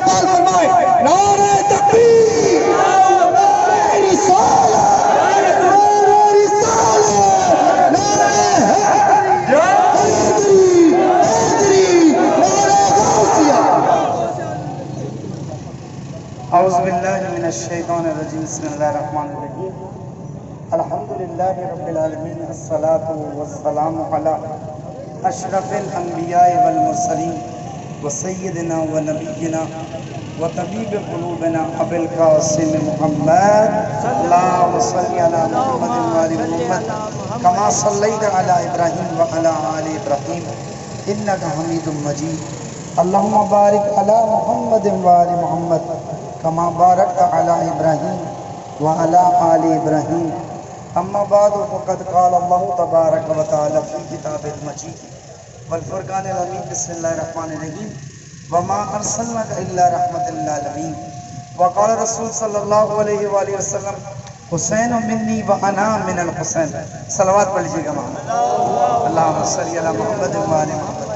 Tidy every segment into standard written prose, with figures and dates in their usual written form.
استقبال فرمائے. نعرہ تکبیر، نعرہ رسالت، نعرہ رسالت، نعرہ حیدری، حیدری، نعرہ غوثیہ. اعوذ باللہ من الشیطان الرجیم. بسم اللہ الرحمن الرحیم. الحمدللہ رب العالمین، الصلاۃ والسلام علی اشرف الانبیاء والمرسلین وسیدنا ونبینا وطبیب قلوبنا ابی القاسم محمد. اللہم صلی علی محمد وآل محمد کما صلیت علی ابراہیم وعلی آل ابراہیم انک حمید مجید. اللہم بارک علی محمد وآل محمد کما بارکت علی ابراہیم وعلی آل ابراہیم. اما بعد فقد قال اللہ تبارک و تعالی فی کتاب المجید والفرقان الحمید. بسم اللہ الرحمن الرحیم. وما ارسلناک الا رحمۃ للعالمین. وقال رسول صلی اللہ علیہ وآلہ وسلم حسین منی وانا من الحسین. صلوات پڑھ لیجیے گا محمد. اللہم صلی علی محمد وآل محمد.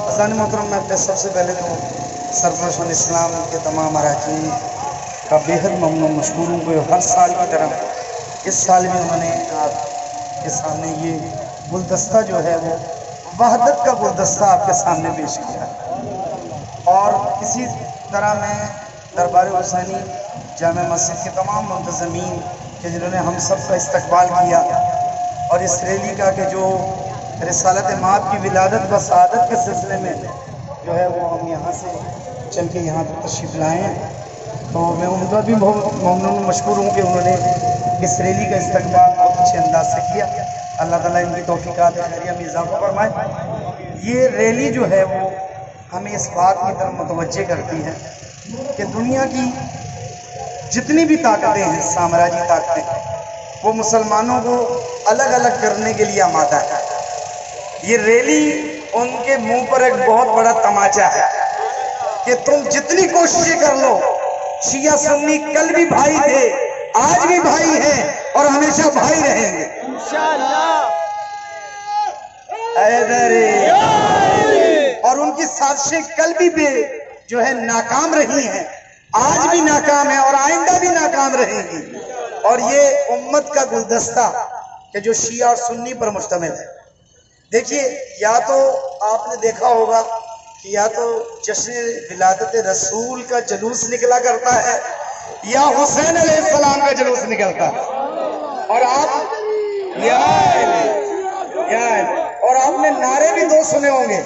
حضرات محترم، میں اپنے سب سے پہلے تو سرفراز اسلام کے تمام اراکین کا بےحد ممنون مشکور ہوں کہ ہر سال کی طرح اس سال بھی انہوں نے آپ کے سامنے یہ گلدستہ جو ہے وہ وحدت کا گلدستہ آپ کے سامنے پیش کیا ہے. اور اسی طرح میں دربار حسینی جامع مسجد کے تمام منتظمین کہ جنہوں نے ہم سب کا استقبال کیا، اور اس ریلی کا کہ جو رسالت مآب کی ولادت و سعادت کے سلسلے میں جو ہے وہ ہم یہاں سے چل کے یہاں تشریف لائے ہیں، تو میں ان کا بھی بہت ممنون مشکور ہوں کہ انہوں نے اس ریلی کا استقبال بہت اچھے انداز سے کیا. اللہ تعالیٰ ان کی توفیقات خیریہ میں اضافہ فرمائے. یہ ریلی جو ہے وہ ہمیں اس بات کی طرف متوجہ کرتی ہے کہ دنیا کی جتنی بھی طاقتیں ہیں، سامراجی طاقتیں، وہ مسلمانوں کو الگ الگ کرنے کے لیے آمادہ ہے. یہ ریلی ان کے منہ پر ایک بہت بڑا تماچا ہے کہ تم جتنی کوششیں کر لو، شیعہ سنی کل بھی بھائی تھے، آج بھی بھائی ہیں اور ہمیشہ بھائی رہیں گے انشاءاللہ. حیدری. اور ان کی سازشیں کل بھی جو ہے ناکام رہی ہیں، آج بھی ناکام ہیں اور آئندہ بھی ناکام رہیں گی. اور یہ امت کا گلدستہ کہ جو شیعہ اور سنی پر مشتمل ہے. دیکھیے، یا تو آپ نے دیکھا ہوگا کہ یا تو جشن ولادت رسول کا جلوس نکلا کرتا ہے یا حسین علیہ السلام کا جلوس نکلتا ہے. اور آپ نے نعرے بھی دو سنے ہوں گے.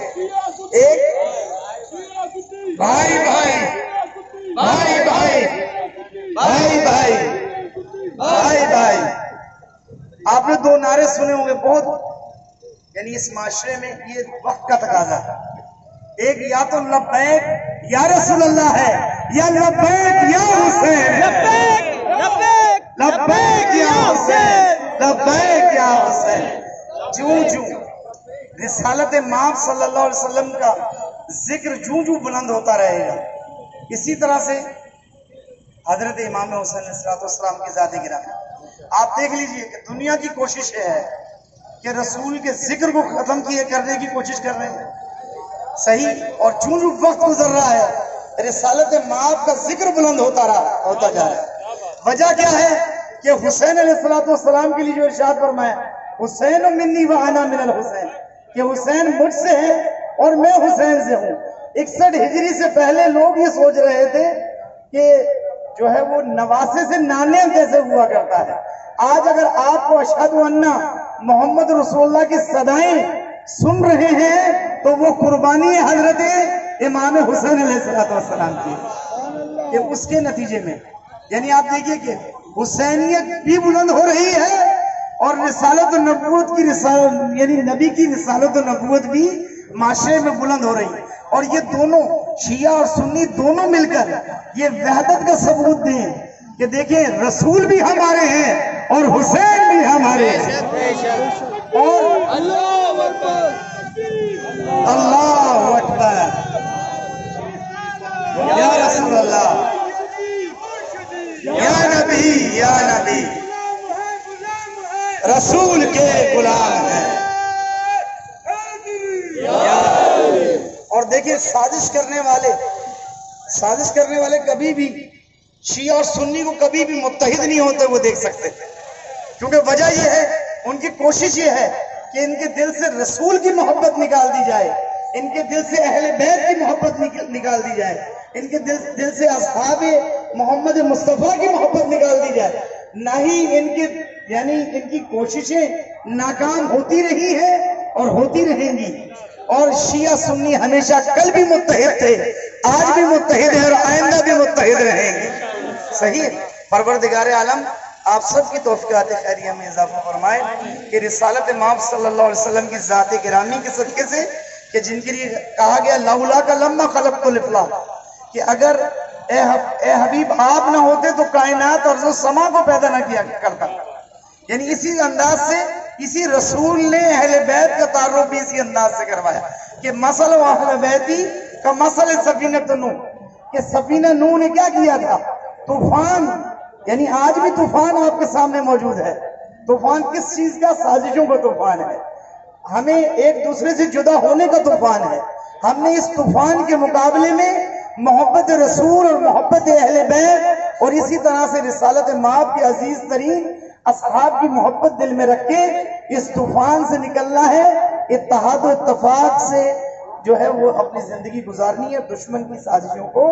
ایک بھائی بھائی بھائی بھائی بھائی بھائی بھائی بھائی. آپ نے دو نعرے سنے ہوں گے. بہت یعنی اس معاشرے میں یہ وقت کا تقاضا ہے. ایک یا تو لبیک یا رسول اللہ ہے، یا لبیک یا حسین. لبیک یا حسین، لبیک یا حسین. جوں رسالت مآب صلی اللہ علیہ وسلم کا ذکر جوں بلند ہوتا رہے گا، اسی طرح سے حضرت امام حسین علیہ السلام کی ذات گرامی. آپ دیکھ لیجئے کہ دنیا کی کوشش ہے کہ رسول کے ذکر کو ختم کرنے کی کوشش کر رہے ہیں، صحیح. اور چون وقت گزر رہا ہے، رسالت مآب کا ذکر بلند ہوتا جا رہا ہے. وجہ کیا ہے کہ حسین علیہ السلام کے لیے جو ارشاد فرمایا، حسین منی وانا من الحسین، کہ حسین مجھ سے ہے اور میں حسین سے ہوں. 61 ہجری سے پہلے لوگ یہ سوچ رہے تھے کہ جو ہے وہ نواسے سے نانے کیسے ہوا کرتا ہے. آج اگر آپ کو اشہد ان محمد رسول اللہ کی صدائیں سن رہے ہیں تو وہ قربانی ہے حضرت امام حسین علیہ السلام کی. کہ اس کے نتیجے میں یعنی آپ دیکھیے کہ حسینیت بھی بلند ہو رہی ہے اور رسالت و نبوت کی یعنی نبی کی رسالت و نبوت بھی معاشرے میں بلند ہو رہی ہے. اور یہ دونوں شیعہ اور سنی دونوں مل کر یہ وحدت کا ثبوت دیں کہ دیکھیں رسول بھی ہمارے ہیں اور حسین بھی ہمارے ہیں. اور اللہ اکبر، اللہ اکبر، یا رسول اللہ، یا نبی، یا نبی، رسول کے غلام ہیں. اور دیکھیں سازش کرنے والے سازش کرنے والے کبھی بھی شیعہ اور سنی کو کبھی بھی متحد نہیں ہوتے وہ دیکھ سکتے، کیونکہ وجہ یہ ہے، ان کی کوشش یہ ہے کہ ان کے دل سے رسول کی محبت نکال دی جائے، ان کے دل سے اہل بیت کی محبت نکال دی جائے، ان کے دل سے اصحاب محمد مصطفیٰ کی محبت نکال دی جائے، نہ ہی ان کی کوششیں ناکام ہوتی رہی ہیں اور ہوتی رہیں گی۔ اور شیعہ سنی ہمیشہ کل بھی متحد تھے، آج بھی متحد ہیں اور آئندہ بھی متحد رہیں گے۔ صحیح ہے؟ پروردگار عالم آپ سب کی توفیقات خیریہ میں اضافہ فرمائے کہ رسالت مآب صلی اللہ علیہ وسلم کی ذات گرامی کے صدقے سے، کہ جن کے لیے کہا گیا لولا کا لما خلقت الافلاق، کہ اگر اے حبیب آپ نہ ہوتے تو کائنات اور سما کو پیدا نہ کیا کرتا۔ یعنی اسی انداز سے اسی رسول نے اہل بیت کا تعارف بھی اسی انداز سے کروایا کہ مثل اہل بیتی کا مثل سفینۃ نوح، کہ سفینہ نوح نے کیا کیا تھا؟ طوفان، یعنی آج بھی طوفان آپ کے سامنے موجود ہے۔ طوفان کس چیز کا؟ سازشوں کا طوفان ہے، ہمیں ایک دوسرے سے جدا ہونے کا طوفان ہے۔ ہم نے اس طوفان کے مقابلے میں محبت رسول اور محبت اہل بیت اور اسی طرح سے رسالت مآب کے عزیز ترین اصحاب کی محبت دل میں رکھ کے اس طوفان سے نکلنا ہے، اتحاد و اتفاق سے جو ہے وہ اپنی زندگی گزارنی ہے، دشمن کی سازشوں کو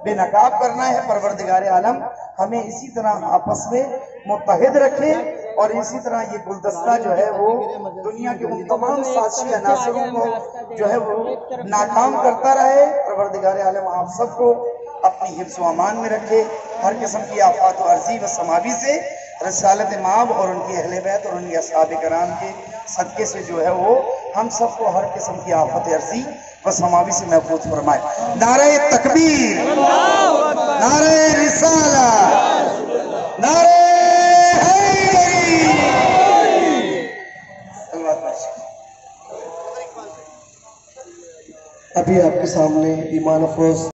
بے نقاب کرنا ہے۔ پروردگار عالم ہمیں اسی طرح آپس میں متحد رکھے اور اسی طرح یہ گلدستہ جو ہے وہ دنیا کے ان تمام سازشی عناصروں کو جو ہے وہ ناکام کرتا رہے۔ پروردگار عالم آپ سب کو اپنی حفظ و امان میں رکھے، ہر قسم کی آفات و عرضی و سماوی سے، رسالت مآب اور ان کی اہل بیت اور ان کے اصحاب کرام کے صدقے سے جو ہے وہ ہم سب کو ہر قسم کی آفت عرضی و سماوی سے محفوظ فرمائے۔ نعرہ تکبیر، نعرہ رسالت، نعرہ حیدری۔ ابھی آپ کے سامنے ایمان افروز